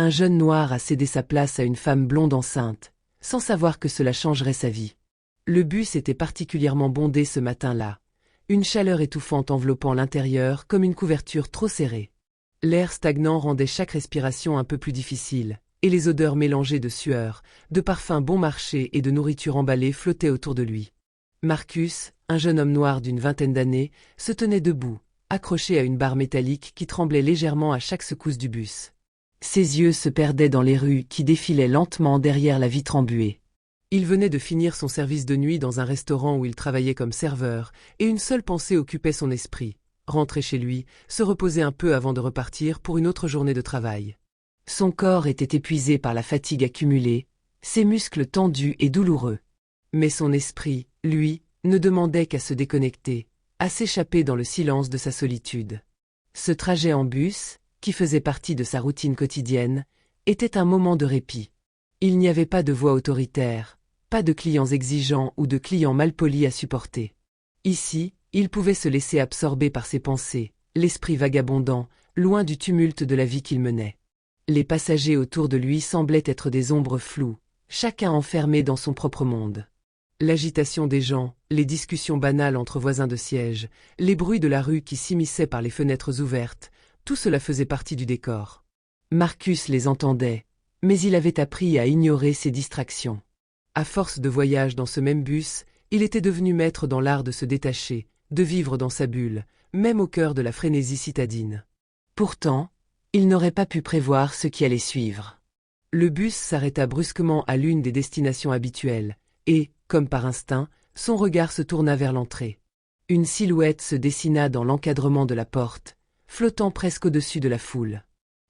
Un jeune noir a cédé sa place à une femme blonde enceinte, sans savoir que cela changerait sa vie. Le bus était particulièrement bondé ce matin-là, une chaleur étouffante enveloppant l'intérieur comme une couverture trop serrée. L'air stagnant rendait chaque respiration un peu plus difficile, et les odeurs mélangées de sueur, de parfums bon marché et de nourriture emballée flottaient autour de lui. Marcus, un jeune homme noir d'une vingtaine d'années, se tenait debout, accroché à une barre métallique qui tremblait légèrement à chaque secousse du bus. Ses yeux se perdaient dans les rues qui défilaient lentement derrière la vitre embuée. Il venait de finir son service de nuit dans un restaurant où il travaillait comme serveur, et une seule pensée occupait son esprit: rentrer chez lui, se reposer un peu avant de repartir pour une autre journée de travail. Son corps était épuisé par la fatigue accumulée, ses muscles tendus et douloureux. Mais son esprit, lui, ne demandait qu'à se déconnecter, à s'échapper dans le silence de sa solitude. Ce trajet en bus, qui faisait partie de sa routine quotidienne, était un moment de répit. Il n'y avait pas de voix autoritaire, pas de clients exigeants ou de clients malpolis à supporter. Ici, il pouvait se laisser absorber par ses pensées, l'esprit vagabondant, loin du tumulte de la vie qu'il menait. Les passagers autour de lui semblaient être des ombres floues, chacun enfermé dans son propre monde. L'agitation des gens, les discussions banales entre voisins de siège, les bruits de la rue qui s'immisçaient par les fenêtres ouvertes, tout cela faisait partie du décor. Marcus les entendait, mais il avait appris à ignorer ces distractions. À force de voyages dans ce même bus, il était devenu maître dans l'art de se détacher, de vivre dans sa bulle, même au cœur de la frénésie citadine. Pourtant, il n'aurait pas pu prévoir ce qui allait suivre. Le bus s'arrêta brusquement à l'une des destinations habituelles, et, comme par instinct, son regard se tourna vers l'entrée. Une silhouette se dessina dans l'encadrement de la porte, flottant presque au-dessus de la foule.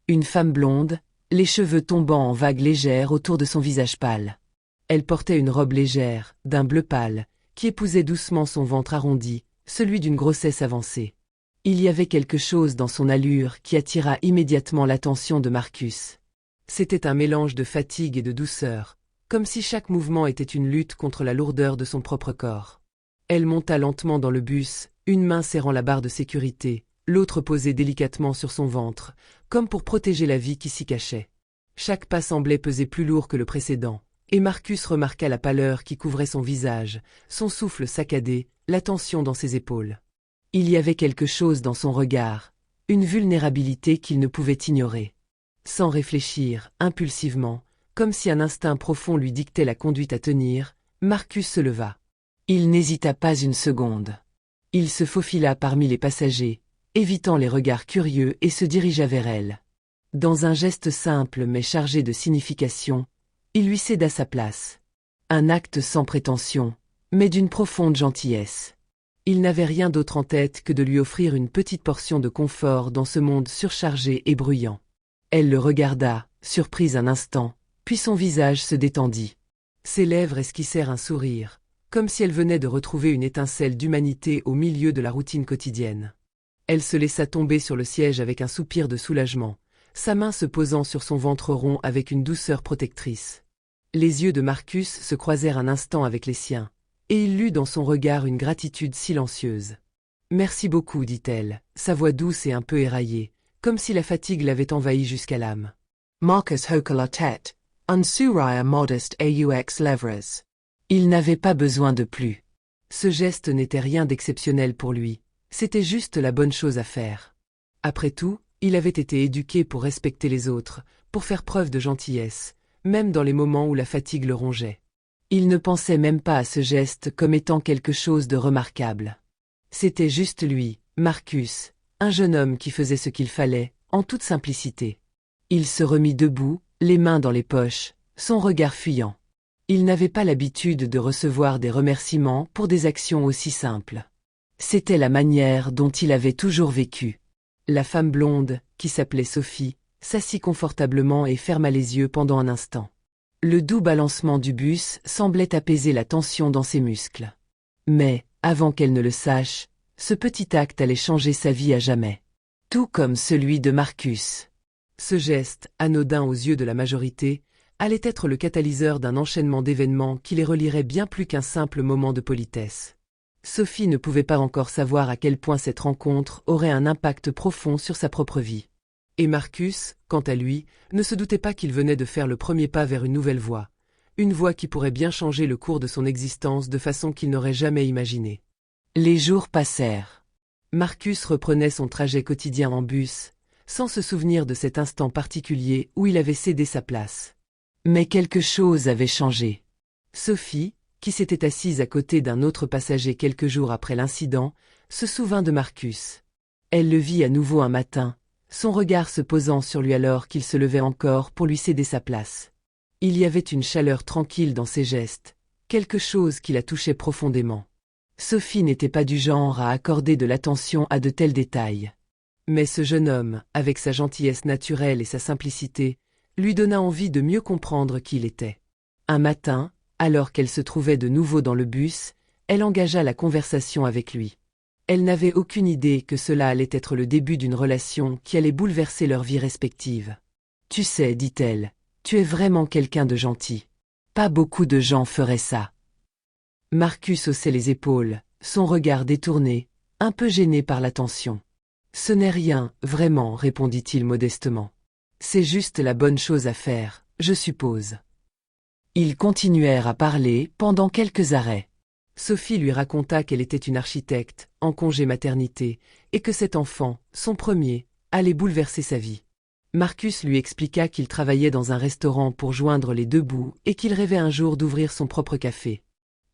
Une femme blonde, les cheveux tombant en vagues légères autour de son visage pâle. Elle portait une robe légère, d'un bleu pâle, qui épousait doucement son ventre arrondi, celui d'une grossesse avancée. Il y avait quelque chose dans son allure qui attira immédiatement l'attention de Marcus. C'était un mélange de fatigue et de douceur, comme si chaque mouvement était une lutte contre la lourdeur de son propre corps. Elle monta lentement dans le bus, une main serrant la barre de sécurité, l'autre posée délicatement sur son ventre, comme pour protéger la vie qui s'y cachait. Chaque pas semblait peser plus lourd que le précédent, et Marcus remarqua la pâleur qui couvrait son visage, son souffle saccadé, la tension dans ses épaules. Il y avait quelque chose dans son regard, une vulnérabilité qu'il ne pouvait ignorer. Sans réfléchir, impulsivement, comme si un instinct profond lui dictait la conduite à tenir, Marcus se leva. Il n'hésita pas une seconde. Il se faufila parmi les passagers, évitant les regards curieux et se dirigea vers elle. Dans un geste simple mais chargé de signification, il lui céda sa place. Un acte sans prétention, mais d'une profonde gentillesse. Il n'avait rien d'autre en tête que de lui offrir une petite portion de confort dans ce monde surchargé et bruyant. Elle le regarda, surprise un instant, puis son visage se détendit. Ses lèvres esquissèrent un sourire, comme si elle venait de retrouver une étincelle d'humanité au milieu de la routine quotidienne. Elle se laissa tomber sur le siège avec un soupir de soulagement, sa main se posant sur son ventre rond avec une douceur protectrice. Les yeux de Marcus se croisèrent un instant avec les siens, et il lut dans son regard une gratitude silencieuse. « Merci beaucoup, dit-elle, sa voix douce et un peu éraillée, comme si la fatigue l'avait envahi jusqu'à l'âme. Marcus hocha la tête, un sourire modeste aux lèvres. Il n'avait pas besoin de plus. Ce geste n'était rien d'exceptionnel pour lui, c'était juste la bonne chose à faire. Après tout, il avait été éduqué pour respecter les autres, pour faire preuve de gentillesse, même dans les moments où la fatigue le rongeait. Il ne pensait même pas à ce geste comme étant quelque chose de remarquable. C'était juste lui, Marcus, un jeune homme qui faisait ce qu'il fallait, en toute simplicité. Il se remit debout, les mains dans les poches, son regard fuyant. Il n'avait pas l'habitude de recevoir des remerciements pour des actions aussi simples. C'était la manière dont il avait toujours vécu. La femme blonde, qui s'appelait Sophie, s'assit confortablement et ferma les yeux pendant un instant. Le doux balancement du bus semblait apaiser la tension dans ses muscles. Mais, avant qu'elle ne le sache, ce petit acte allait changer sa vie à jamais. Tout comme celui de Marcus. Ce geste, anodin aux yeux de la majorité, allait être le catalyseur d'un enchaînement d'événements qui les relierait bien plus qu'un simple moment de politesse. Sophie ne pouvait pas encore savoir à quel point cette rencontre aurait un impact profond sur sa propre vie. Et Marcus, quant à lui, ne se doutait pas qu'il venait de faire le premier pas vers une nouvelle voie. Une voie qui pourrait bien changer le cours de son existence de façon qu'il n'aurait jamais imaginée. Les jours passèrent. Marcus reprenait son trajet quotidien en bus, sans se souvenir de cet instant particulier où il avait cédé sa place. Mais quelque chose avait changé. Sophie, qui s'était assise à côté d'un autre passager quelques jours après l'incident, se souvint de Marcus. Elle le vit à nouveau un matin, son regard se posant sur lui alors qu'il se levait encore pour lui céder sa place. Il y avait une chaleur tranquille dans ses gestes, quelque chose qui la touchait profondément. Sophie n'était pas du genre à accorder de l'attention à de tels détails. Mais ce jeune homme, avec sa gentillesse naturelle et sa simplicité, lui donna envie de mieux comprendre qui il était. Un matin, alors qu'elle se trouvait de nouveau dans le bus, elle engagea la conversation avec lui. Elle n'avait aucune idée que cela allait être le début d'une relation qui allait bouleverser leur vie respective. « Tu sais, dit-elle, tu es vraiment quelqu'un de gentil. Pas beaucoup de gens feraient ça. » Marcus haussait les épaules, son regard détourné, un peu gêné par l'attention. « Ce n'est rien, vraiment, répondit-il modestement. C'est juste la bonne chose à faire, je suppose. » Ils continuèrent à parler pendant quelques arrêts. Sophie lui raconta qu'elle était une architecte, en congé maternité, et que cet enfant, son premier, allait bouleverser sa vie. Marcus lui expliqua qu'il travaillait dans un restaurant pour joindre les deux bouts et qu'il rêvait un jour d'ouvrir son propre café.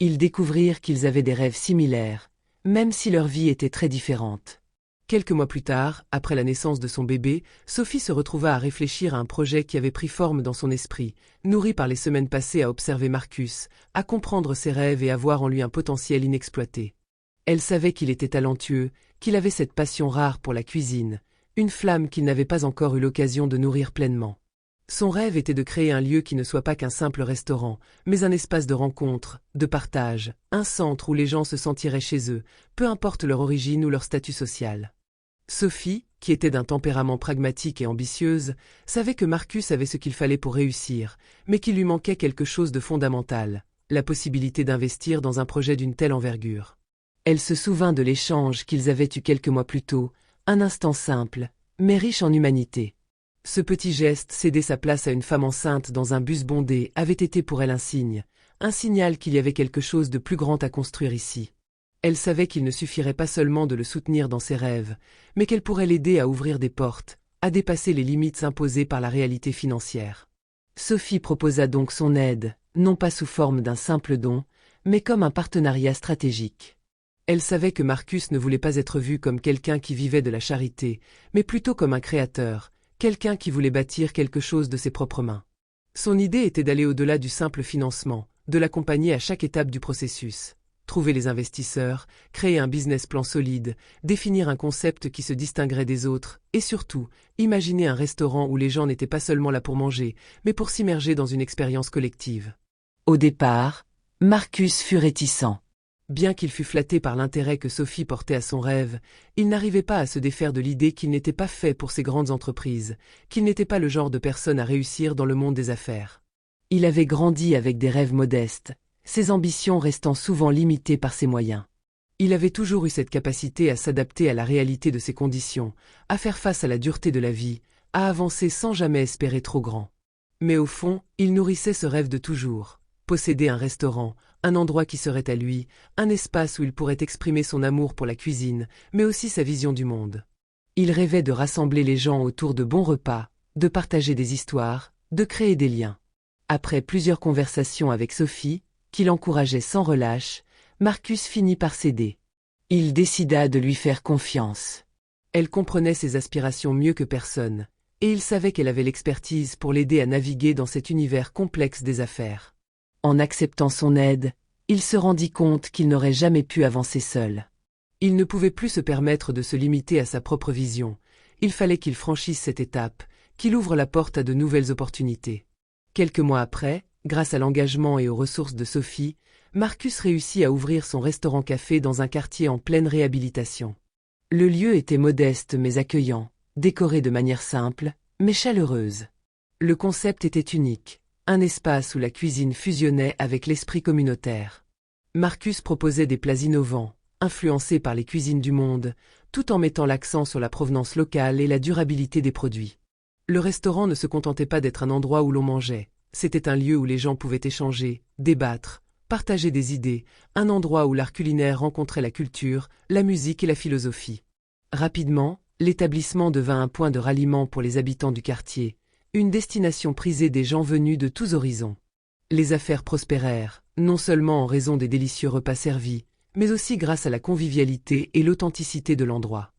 Ils découvrirent qu'ils avaient des rêves similaires, même si leur vie était très différente. Quelques mois plus tard, après la naissance de son bébé, Sophie se retrouva à réfléchir à un projet qui avait pris forme dans son esprit, nourri par les semaines passées à observer Marcus, à comprendre ses rêves et à voir en lui un potentiel inexploité. Elle savait qu'il était talentueux, qu'il avait cette passion rare pour la cuisine, une flamme qu'il n'avait pas encore eu l'occasion de nourrir pleinement. Son rêve était de créer un lieu qui ne soit pas qu'un simple restaurant, mais un espace de rencontre, de partage, un centre où les gens se sentiraient chez eux, peu importe leur origine ou leur statut social. Sophie, qui était d'un tempérament pragmatique et ambitieuse, savait que Marcus avait ce qu'il fallait pour réussir, mais qu'il lui manquait quelque chose de fondamental, la possibilité d'investir dans un projet d'une telle envergure. Elle se souvint de l'échange qu'ils avaient eu quelques mois plus tôt, un instant simple, mais riche en humanité. Ce petit geste, céder sa place à une femme enceinte dans un bus bondé, avait été pour elle un signal qu'il y avait quelque chose de plus grand à construire ici. Elle savait qu'il ne suffirait pas seulement de le soutenir dans ses rêves, mais qu'elle pourrait l'aider à ouvrir des portes, à dépasser les limites imposées par la réalité financière. Sophie proposa donc son aide, non pas sous forme d'un simple don, mais comme un partenariat stratégique. Elle savait que Marcus ne voulait pas être vu comme quelqu'un qui vivait de la charité, mais plutôt comme un créateur, quelqu'un qui voulait bâtir quelque chose de ses propres mains. Son idée était d'aller au-delà du simple financement, de l'accompagner à chaque étape du processus. Trouver les investisseurs, créer un business plan solide, définir un concept qui se distinguerait des autres, et surtout, imaginer un restaurant où les gens n'étaient pas seulement là pour manger, mais pour s'immerger dans une expérience collective. Au départ, Marcus fut réticent. Bien qu'il fût flatté par l'intérêt que Sophie portait à son rêve, il n'arrivait pas à se défaire de l'idée qu'il n'était pas fait pour ces grandes entreprises, qu'il n'était pas le genre de personne à réussir dans le monde des affaires. Il avait grandi avec des rêves modestes, ses ambitions restant souvent limitées par ses moyens. Il avait toujours eu cette capacité à s'adapter à la réalité de ses conditions, à faire face à la dureté de la vie, à avancer sans jamais espérer trop grand. Mais au fond, il nourrissait ce rêve de toujours, posséder un restaurant, un endroit qui serait à lui, un espace où il pourrait exprimer son amour pour la cuisine, mais aussi sa vision du monde. Il rêvait de rassembler les gens autour de bons repas, de partager des histoires, de créer des liens. Après plusieurs conversations avec Sophie, qui l'encourageait sans relâche, Marcus finit par céder. Il décida de lui faire confiance. Elle comprenait ses aspirations mieux que personne, et il savait qu'elle avait l'expertise pour l'aider à naviguer dans cet univers complexe des affaires. En acceptant son aide, il se rendit compte qu'il n'aurait jamais pu avancer seul. Il ne pouvait plus se permettre de se limiter à sa propre vision, il fallait qu'il franchisse cette étape, qu'il ouvre la porte à de nouvelles opportunités. Quelques mois après, grâce à l'engagement et aux ressources de Sophie, Marcus réussit à ouvrir son restaurant-café dans un quartier en pleine réhabilitation. Le lieu était modeste mais accueillant, décoré de manière simple, mais chaleureuse. Le concept était unique, un espace où la cuisine fusionnait avec l'esprit communautaire. Marcus proposait des plats innovants, influencés par les cuisines du monde, tout en mettant l'accent sur la provenance locale et la durabilité des produits. Le restaurant ne se contentait pas d'être un endroit où l'on mangeait, c'était un lieu où les gens pouvaient échanger, débattre, partager des idées, un endroit où l'art culinaire rencontrait la culture, la musique et la philosophie. Rapidement, l'établissement devint un point de ralliement pour les habitants du quartier, une destination prisée des gens venus de tous horizons. Les affaires prospérèrent, non seulement en raison des délicieux repas servis, mais aussi grâce à la convivialité et l'authenticité de l'endroit.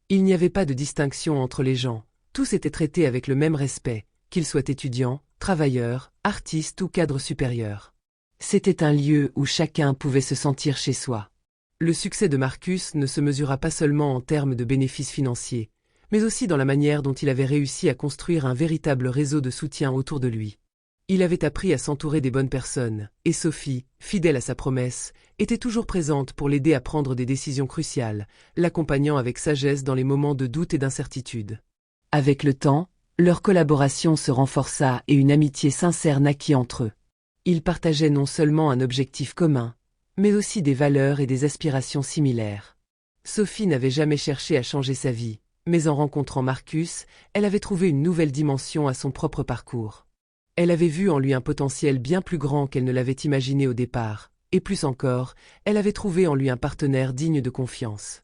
Il n'y avait pas de distinction entre les gens, tous étaient traités avec le même respect, qu'ils soient étudiants, travailleurs, artistes ou cadres supérieurs. C'était un lieu où chacun pouvait se sentir chez soi. Le succès de Marcus ne se mesura pas seulement en termes de bénéfices financiers, mais aussi dans la manière dont il avait réussi à construire un véritable réseau de soutien autour de lui. Il avait appris à s'entourer des bonnes personnes, et Sophie, fidèle à sa promesse, était toujours présente pour l'aider à prendre des décisions cruciales, l'accompagnant avec sagesse dans les moments de doute et d'incertitude. Avec le temps, leur collaboration se renforça et une amitié sincère naquit entre eux. Ils partageaient non seulement un objectif commun, mais aussi des valeurs et des aspirations similaires. Sophie n'avait jamais cherché à changer sa vie, mais en rencontrant Marcus, elle avait trouvé une nouvelle dimension à son propre parcours. Elle avait vu en lui un potentiel bien plus grand qu'elle ne l'avait imaginé au départ, et plus encore, elle avait trouvé en lui un partenaire digne de confiance.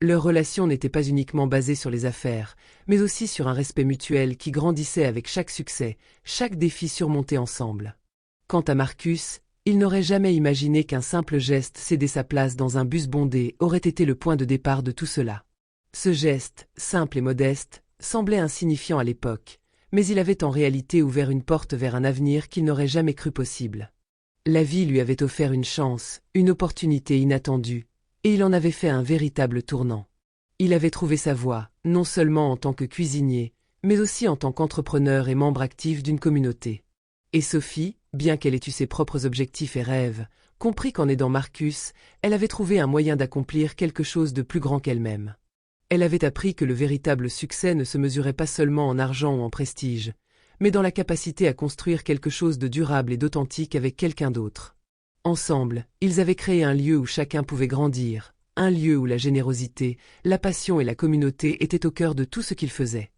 Leur relation n'était pas uniquement basée sur les affaires, mais aussi sur un respect mutuel qui grandissait avec chaque succès, chaque défi surmonté ensemble. Quant à Marcus, il n'aurait jamais imaginé qu'un simple geste céder sa place dans un bus bondé aurait été le point de départ de tout cela. Ce geste, simple et modeste, semblait insignifiant à l'époque, mais il avait en réalité ouvert une porte vers un avenir qu'il n'aurait jamais cru possible. La vie lui avait offert une chance, une opportunité inattendue, et il en avait fait un véritable tournant. Il avait trouvé sa voie, non seulement en tant que cuisinier, mais aussi en tant qu'entrepreneur et membre actif d'une communauté. Et Sophie, bien qu'elle ait eu ses propres objectifs et rêves, comprit qu'en aidant Marcus, elle avait trouvé un moyen d'accomplir quelque chose de plus grand qu'elle-même. Elle avait appris que le véritable succès ne se mesurait pas seulement en argent ou en prestige, mais dans la capacité à construire quelque chose de durable et d'authentique avec quelqu'un d'autre. Ensemble, ils avaient créé un lieu où chacun pouvait grandir, un lieu où la générosité, la passion et la communauté étaient au cœur de tout ce qu'ils faisaient.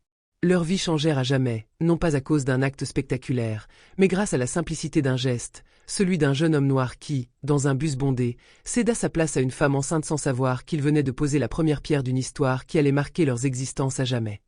Leurs vies changèrent à jamais, non pas à cause d'un acte spectaculaire, mais grâce à la simplicité d'un geste, celui d'un jeune homme noir qui, dans un bus bondé, céda sa place à une femme enceinte sans savoir qu'il venait de poser la première pierre d'une histoire qui allait marquer leurs existences à jamais.